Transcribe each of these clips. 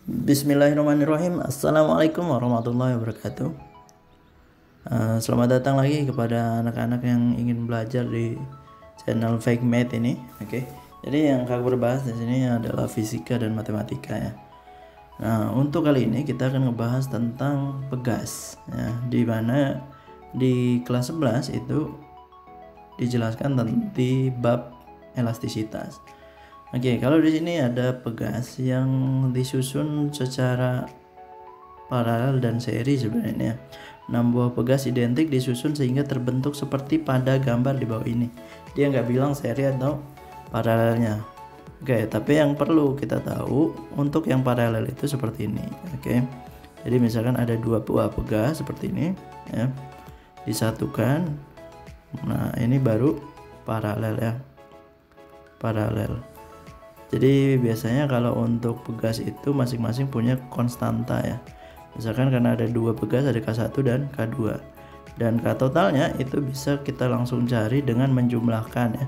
Bismillahirrahmanirrahim. Assalamualaikum warahmatullahi wabarakatuh. Selamat datang lagi kepada anak-anak yang ingin belajar di channel Fake Math ini. Oke. Jadi yang kak berbahas di sini adalah fisika dan matematika ya. Nah, untuk kali ini kita akan ngebahas tentang pegas ya, di mana di kelas 11 itu dijelaskan tentang di bab elastisitas. Oke, kalau di sini ada pegas yang disusun secara paralel dan seri sebenarnya. 6 buah pegas identik disusun sehingga terbentuk seperti pada gambar di bawah ini. Dia nggak bilang seri atau paralelnya. Oke, tapi yang perlu kita tahu untuk yang paralel itu seperti ini. Oke, jadi misalkan ada 2 buah pegas seperti ini, ya, disatukan. Nah, ini baru paralel ya, paralel. Jadi biasanya kalau untuk pegas itu masing-masing punya konstanta ya. Misalkan karena ada 2 pegas, ada K1 dan K2. Dan K totalnya itu bisa kita langsung cari dengan menjumlahkan ya.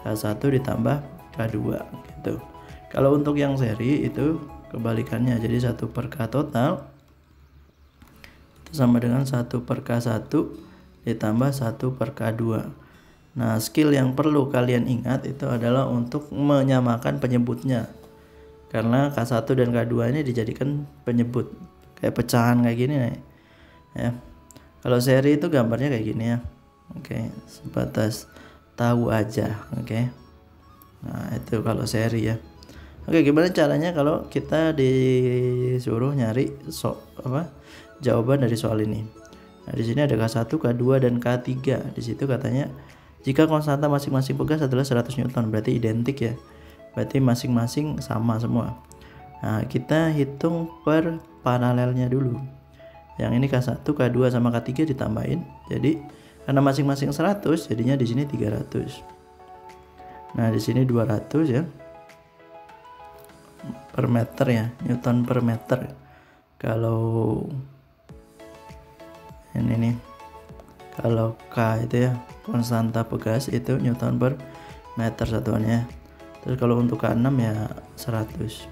K1 ditambah K2 gitu. Kalau untuk yang seri itu kebalikannya. Jadi 1 per K total itu sama dengan 1 per K1 ditambah 1 per K2. Nah, skill yang perlu kalian ingat itu adalah untuk menyamakan penyebutnya. Karena K1 dan K2 ini dijadikan penyebut kayak pecahan kayak gini nih. Ya. Kalau seri itu gambarnya kayak gini ya. Oke, sebatas tahu aja, oke. Nah, itu kalau seri ya. Oke, gimana caranya kalau kita disuruh nyari jawaban dari soal ini. Nah, di sini ada K1, K2 dan K3. Di situ katanya jika konstanta masing-masing pegas adalah 100 Newton, berarti identik ya. Berarti masing-masing sama semua. Nah, kita hitung per paralelnya dulu. Yang ini K1, K2 sama K3 ditambahin. Jadi karena masing-masing 100, jadinya di sini 300. Nah, di sini 200 ya. Per meter ya, Newton per meter. Kalau ini nih, kalau K itu ya konstanta pegas itu Newton per meter satuannya. Terus kalau untuk K6 ya 100.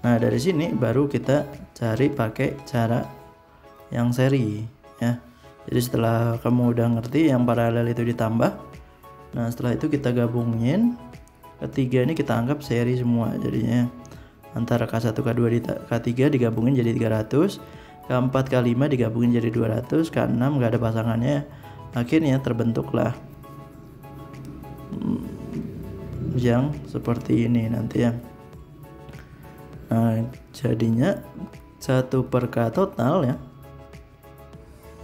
Nah, dari sini baru kita cari pakai cara yang seri ya. Jadi setelah kamu udah ngerti yang paralel itu ditambah, nah setelah itu kita gabungin. Ketiga ini kita anggap seri semua, jadinya antara K1, K2, K3 digabungin jadi 300, K4, K5 digabungin jadi 200, K6 gak ada pasangannya. Akhirnya terbentuklah yang seperti ini nanti ya. Nah, jadinya 1 per K total ya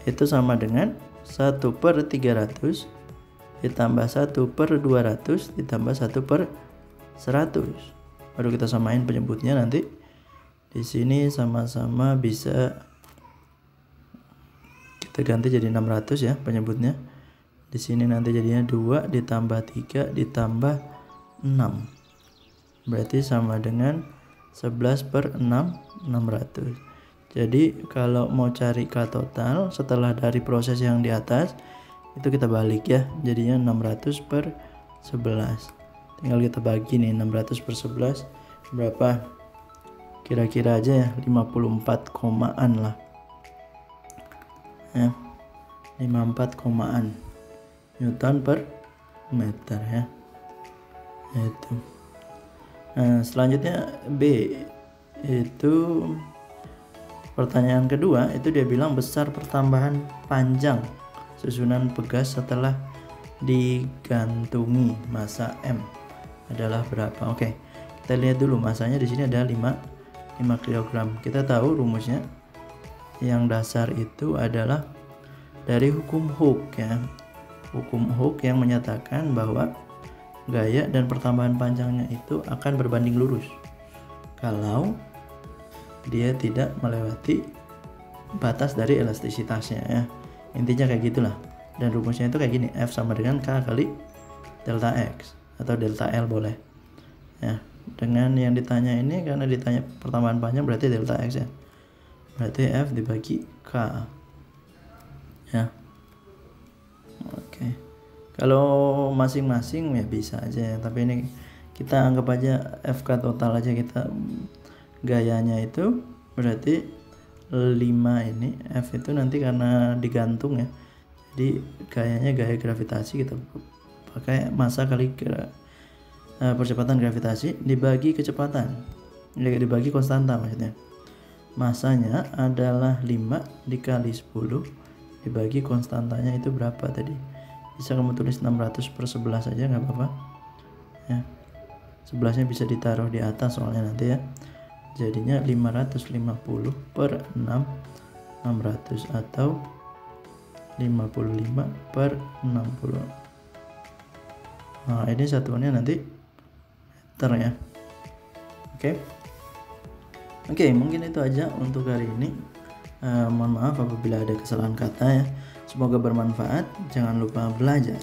itu sama dengan 1 per 300 ditambah 1 per 200 ditambah 1 per 100. Baru kita samain penyebutnya nanti. Di sini sama-sama bisa kita ganti jadi 600 ya penyebutnya. Di sini nanti jadinya 2 ditambah 3 ditambah 6. Berarti sama dengan 11 per 6, 600. Jadi kalau mau cari K total setelah dari proses yang di atas, itu kita balik ya. Jadinya 600 per 11. Tinggal kita bagi nih, 600 per 11 berapa? Kira-kira aja ya 54 komaan lah ya, 54 komaan Newton per meter ya. Itu. Nah, selanjutnya B itu pertanyaan kedua, itu dia bilang besar pertambahan panjang susunan pegas setelah digantungi massa M adalah berapa? Oke, kita lihat dulu masanya. Di sini ada 5 kg. Kita tahu rumusnya yang dasar itu adalah dari hukum Hooke ya. Hukum Hooke yang menyatakan bahwa gaya dan pertambahan panjangnya itu akan berbanding lurus kalau dia tidak melewati batas dari elastisitasnya ya. Intinya kayak gitulah. Dan rumusnya itu kayak gini, F sama dengan K kali delta X atau delta L boleh ya. Dengan yang ditanya ini, karena ditanya pertambahan panjang berarti delta X ya, berarti F dibagi K ya. Oke. Kalau masing-masing ya bisa aja ya, tapi ini kita anggap aja FK total aja, kita gayanya itu berarti 5 ini. F itu nanti karena digantung ya, jadi gayanya gaya gravitasi, kita pakai massa kali percepatan gravitasi dibagi kecepatan, dibagi konstanta maksudnya. Massanya adalah 5 dikali 10 dibagi konstantanya itu berapa tadi, bisa kamu tulis 600/11 aja nggak apa-apa ya. 11-nya bisa ditaruh di atas soalnya nanti ya. Jadinya 550/6 atau 55/60. Nah, ini satuannya nanti meter ya. Oke, mungkin itu aja untuk hari ini. Mohon maaf apabila ada kesalahan kata ya. Semoga bermanfaat. Jangan lupa belajar.